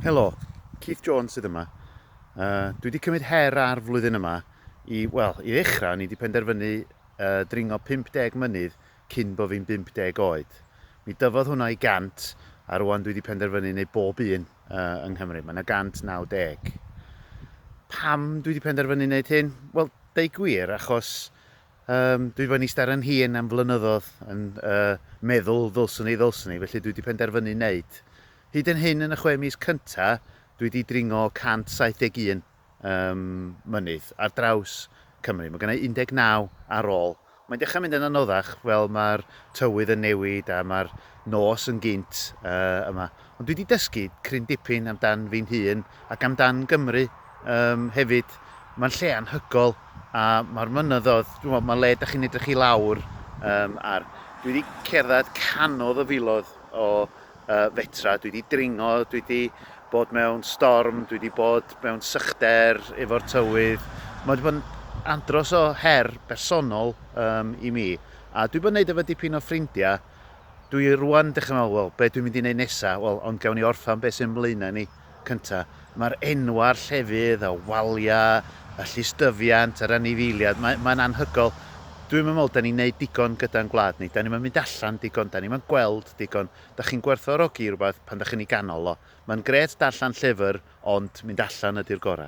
Helo, Keith Jones sydd yma. Dwi wedi cymryd her ar flwyddyn yma i ddechrau ni wedi penderfynu dringo 50 mynydd cyn bo fi'n 50 oed. Mi dyfodd hwnna i 100 a rwan dwi wedi penderfynu wneud bob un yng Nghymru. Mae yna 190. Pam dwi wedi penderfynu wneud hyn? Wel, deud gwir, achos dwi wedi eistedd yn hun am flynyddoedd yn meddwl ddylswn i, felly dwi wedi penderfynu wneud. Hyd yn hyn yn y 6 mis cyntaf, dwi wedi dringo 171 mynydd ar draws Cymru. Mae gennau 19 ar ôl. Mae'n dechrau mynd yn anoddach, fel mae'r tywydd yn newid a mae'r nos yn gynt yma. Ond dwi wedi dysgu cryn dipyn amdan fi'n hun ac amdan Gymru hefyd. Mae'n lle anhygol a mae'r mynyddoedd, mae le ydych chi'n edrych i lawr ar. Dwi wedi cerdded canoedd o filoedd o fetra, dwi wedi dringo, dwi wedi bod mewn storm, dwi wedi bod mewn sychder efo'r tywydd. Mae wedi bod yn andros o her bersonol i mi. A dwi wedi bod yn gwneud efo dipyn o ffrindiau. Dwi rwan dechrau meddwl, wel, be dwi'n mynd i wneud nesaf? Wel, ond gawn ni orffan beth sy'n mlaenau ni cyntaf. Mae'r enwau'r llefydd, y waliau, y llystyfiant, yr anifeiliaid, mae'n anhygol. Dwi'n meddwl, da ni'n neud digon gyda'n gwlad ni. Da ni'n mynd allan digon, da ni'n gweld digon. Da chi'n gwerthfawrogi rhywbeth pan da chi'n ei ganol o. Mae'n gret darllen llyfr, ond mynd allan ydy'r gorau.